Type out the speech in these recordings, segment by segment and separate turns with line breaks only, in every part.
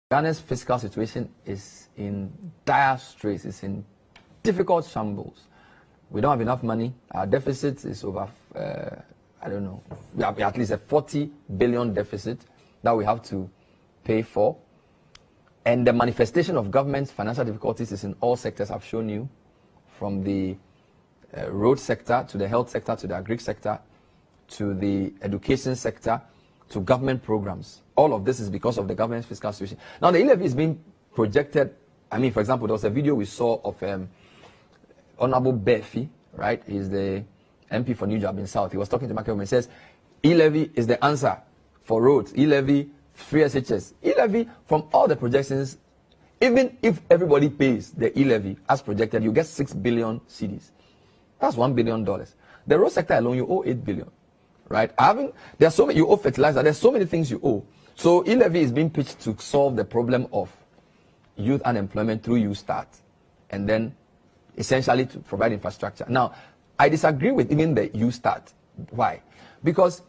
Ghana's fiscal situation is in dire straits. It's in difficult shambles. We don't have enough money. Our deficit is over, I don't know, we have at least a 40 billion deficit that we have to pay for. And the manifestation of government's financial difficulties is in all sectors I've shown you, from the road sector to the health sector to the agri sector to the education sector to government programs. All of this is because of the government's fiscal situation. Now, the e-levy is being projected. I mean, for example, there was a video we saw of Honorable Befi, right? He's the MP for New Job South. He was talking to Market Women. He says, e-levy is the answer for roads. E-levy, free SHS. E-levy, from all the projections, even if everybody pays the e-levy as projected, you get 6 billion cedis. That's $1 billion. The road sector alone, you owe 8 billion. Right? There's so many, you owe fertilizer, there's so many things you owe. So e-levy is being pitched to solve the problem of youth unemployment through YouStart, and then essentially to provide infrastructure. Now, I disagree with even the YouStart. Why? Because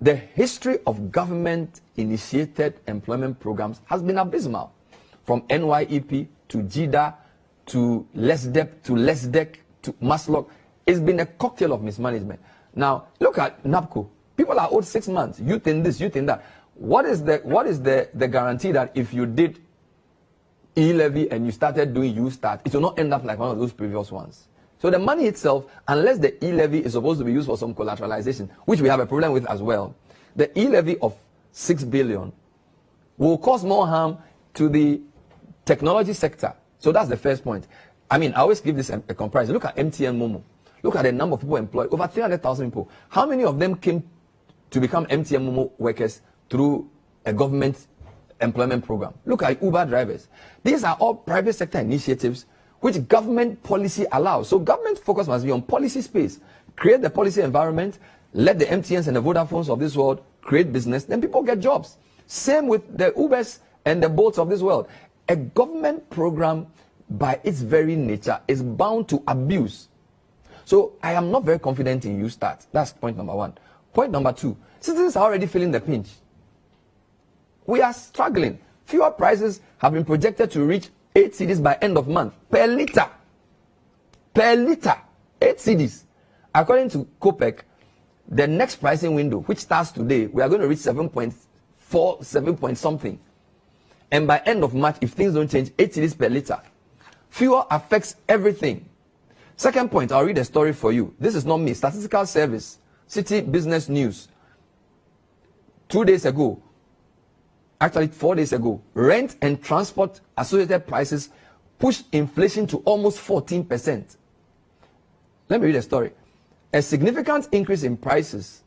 the history of government-initiated employment programs has been abysmal. From NYEP to JIDA to LESDEP to LESDEC to MASLOC, it's been a cocktail of mismanagement. Now, look at NAPCO. People are owed 6 months. Youth in this, youth in that. What is the guarantee that if you did e-levy and you started doing YouStart, it will not end up like one of those previous ones? So the money itself, unless the e-levy is supposed to be used for some collateralization, which we have a problem with as well, the e-levy of 6 billion will cause more harm to the technology sector. So that's the first point. I mean, I always give this a comparison. Look at MTN Momo. Look at the number of people employed, over 300,000 people. How many of them came to become MTN Momo workers through a government employment program? Look at Uber drivers. These are all private sector initiatives which government policy allows. So government focus must be on policy space. Create the policy environment, let the MTNs and the Vodafones of this world create business, then people get jobs. Same with the Ubers and the Bolts of this world. A government program, by its very nature, is bound to abuse. So I am not very confident in YouStart. That's point number one. Point number two, citizens are already feeling the pinch. We are struggling. Fuel prices have been projected to reach 8 cedis by end of month per liter. Per liter, 8 cedis. According to COPEC, the next pricing window, which starts today, we are going to reach 7.4, 7 point something. And by end of March, if things don't change, 8 cedis per liter. Fuel affects everything. Second point, I'll read a story for you. This is not me. Statistical Service, City Business News. 2 days ago, actually 4 days ago, rent and transport associated prices pushed inflation to almost 14%. Let me read a story. A significant increase in prices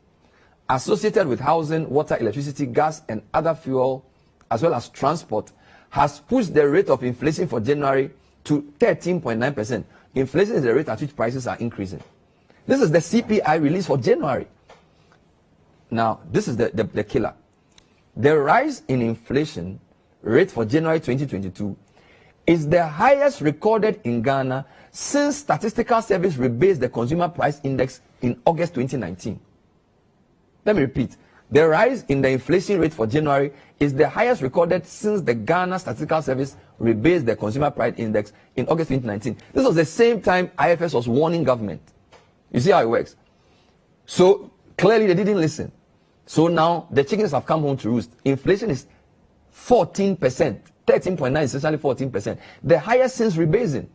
associated with housing, water, electricity, gas, and other fuel, as well as transport, has pushed the rate of inflation for January to 13.9%. Inflation is the rate at which prices are increasing. This is the CPI release for January. Now, this is the killer. The rise in inflation rate for January 2022 is the highest recorded in Ghana since Statistical Service rebased the Consumer Price Index in August 2019. Let me repeat. The rise in the inflation rate for January is the highest recorded since the Ghana Statistical Service rebased the Consumer Price Index in August 2019. This was the same time IFS was warning government. You see how it works? So clearly they didn't listen. So now the chickens have come home to roost. Inflation is 14%. 13.9 is essentially 14%. The highest since rebasing.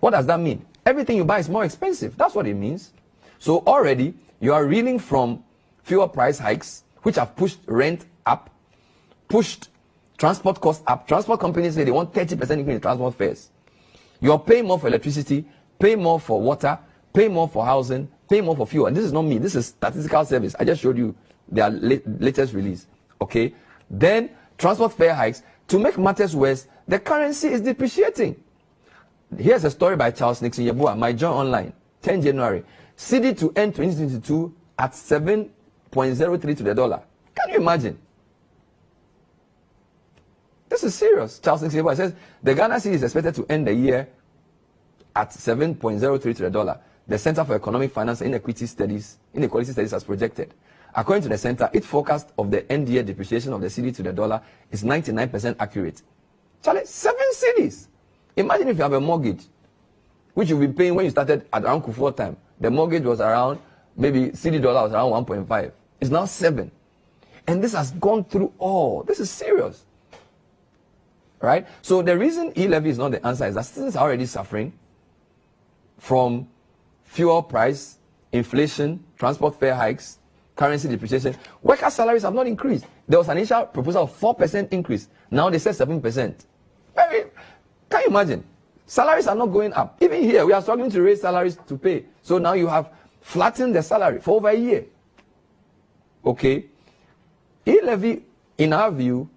What does that mean? Everything you buy is more expensive. That's what it means. So already you are reeling from fuel price hikes, which have pushed rent up, pushed transport costs up. Transport companies say they want 30% increase in transport fares. You're paying more for electricity, pay more for water, pay more for housing, pay more for fuel. And this is not me. This is Statistical Service. I just showed you their latest release. Okay? Then transport fare hikes. To make matters worse, the currency is depreciating. Here's a story by Charles Nixon Yeboah, my journal online, 10 January. CD to end 2022 at 7.03 to the dollar. Can you imagine? This is serious. Charles Nixon Yeboah says the Ghana cedi is expected to end the year at 7.03 to the dollar. The Center for Economic Finance and Inequality Studies has projected. According to the center, its forecast of the end-year depreciation of the cedi to the dollar is 99% accurate. Charlie, 7 cedis. Imagine if you have a mortgage, which you'll be paying when you started at around Kufuor time. The mortgage was around, maybe cedi dollar was around 1.5. It's now 7. And this has gone through all. This is serious. Right? So the reason e-levy is not the answer is that citizens are already suffering from fuel price, inflation, transport fare hikes, currency depreciation. Worker salaries have not increased. There was an initial proposal of 4% increase. Now they said 7%. Can you imagine? Salaries are not going up. Even here, we are struggling to raise salaries to pay. So now you have flattened the salary for over a year. Okay? E-levy, in our view,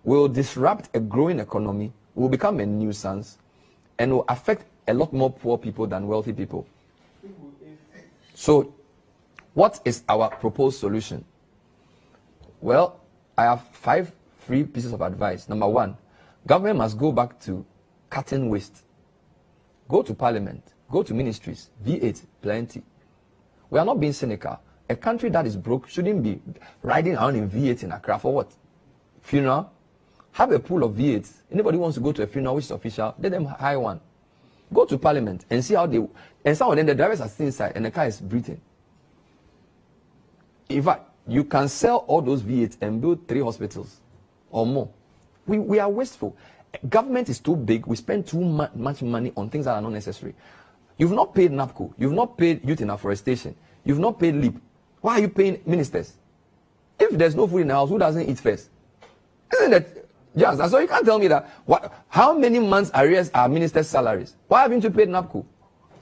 will disrupt a growing economy, will become a nuisance, and will affect a lot more poor people than wealthy people. So, what is our proposed solution? Well, I have 5 free pieces of advice. Number 1, government must go back to cutting waste. Go to parliament, go to ministries, V8, plenty. We are not being cynical. A country that is broke shouldn't be riding around in V8 in Accra for what? Funeral? Have a pool of V8s. Anybody wants to go to a funeral which is official, let them hire one. Go to parliament and see how they... And some of them, the drivers are still inside and the car is breathing. In fact, you can sell all those V8s and build 3 hospitals or more. We are wasteful. Government is too big. We spend too much money on things that are not necessary. You've not paid NAPCO. You've not paid Youth in Afforestation. You've not paid LEAP. Why are you paying ministers? If there's no food in the house, who doesn't eat first? Isn't it? Yes, so you can't tell me that. How many months arrears are ministers' salaries? Why haven't you paid NAPCO?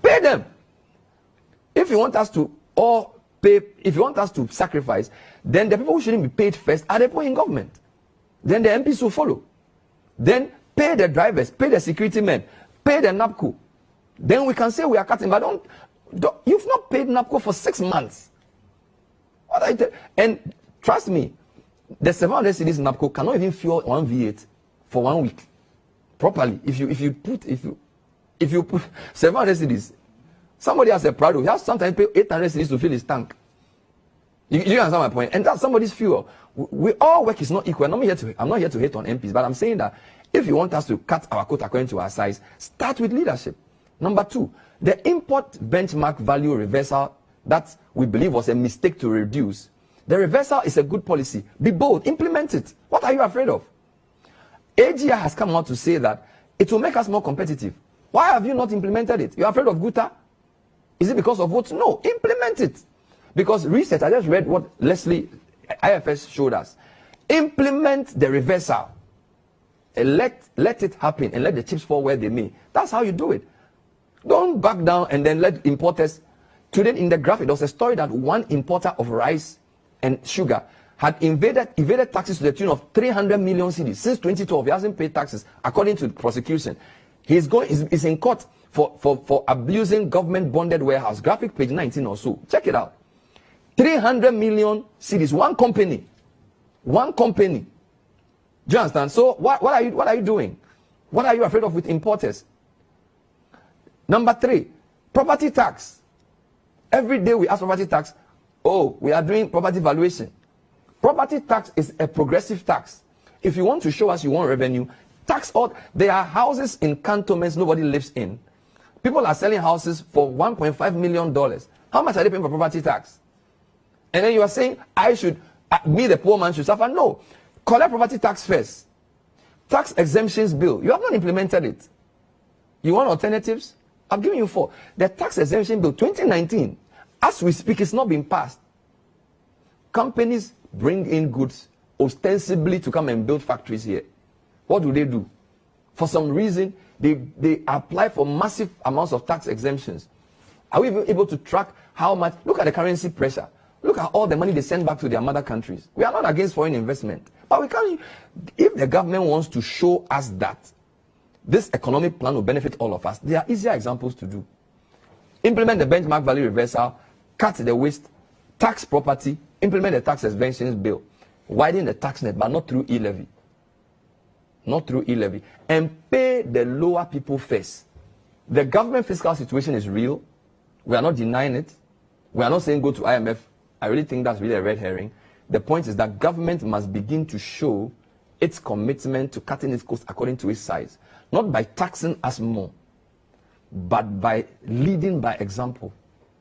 Pay them. If you want us to all pay, if you want us to sacrifice, then the people who shouldn't be paid first are the people in government. Then the MPs will follow. Then pay the drivers, pay the security men, pay the NAPCO. Then we can say we are cutting, but don't you've not paid NAPCO for 6 months. What are you and trust me, the 700 cedis NAPCO cannot even fuel one V8 for 1 week properly. If you put 700 cedis, somebody has a Prado, he has sometimes pay 800 cedis to fill his tank. You understand my point? And that's somebody's fuel. We all work is not equal. I'm not here to hate on MPs, but I'm saying that if you want us to cut our quota according to our size, start with leadership. Number 2, the import benchmark value reversal that we believe was a mistake to reduce. The reversal is a good policy. Be bold, implement it. What are you afraid of? AGI has come out to say that it will make us more competitive. Why have you not implemented it? You're afraid of Guta? Is it because of votes? No, implement it. Because research, I just read what Leslie IFS showed us. Implement the reversal. And let it happen and let the chips fall where they may. That's how you do it. Don't back down and then let importers. Today in the graphic, there was a story that one importer of rice and sugar had evaded taxes to the tune of 300 million cedis since 2012. He hasn't paid taxes, according to the prosecution. He's in court for abusing government bonded warehouse. Graphic page 19 or so. Check it out. 300 million cedis. One company. Do you understand? So what are you doing? What are you afraid of with importers? Number 3, property tax. Every day we ask property tax. Oh, we are doing property valuation. Property tax is a progressive tax. If you want to show us you want revenue, tax all. There are houses in cantonments nobody lives in. People are selling houses for $1.5 million. How much are they paying for property tax? And then you are saying, me the poor man should suffer. No. Collect property tax first. Tax exemptions bill. You have not implemented it. You want alternatives? I've given you 4. The tax exemption bill 2019, as we speak, it's not been passed. Companies bring in goods ostensibly to come and build factories here. What do? For some reason, they apply for massive amounts of tax exemptions. Are we even able to track how much? Look at the currency pressure. Look at all the money they send back to their mother countries. We are not against foreign investment. But we can't. If the government wants to show us that this economic plan will benefit all of us, there are easier examples to do. Implement the benchmark value reversal, cut the waste, tax property, implement the tax exemptions bill, widen the tax net, but not through e-levy. Not through e-levy. And pay the lower people first. The government fiscal situation is real. We are not denying it. We are not saying go to IMF I really think that's really a red herring. The point is that government must begin to show its commitment to cutting its costs according to its size, not by taxing us more, but by leading by example.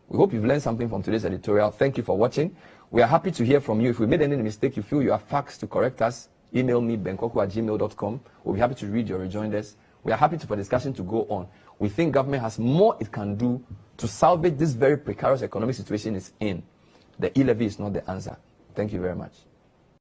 We hope you've learned something from today's editorial. Thank you for watching. We are happy to hear from you. If we made any mistake you feel you have facts to correct us, email me, benkoku@gmail.com. We'll be happy to read your rejoinders. We are happy for discussion to go on. We think government has more it can do to salvage this very precarious economic situation it's in. The e-levy is not the answer. Thank you very much.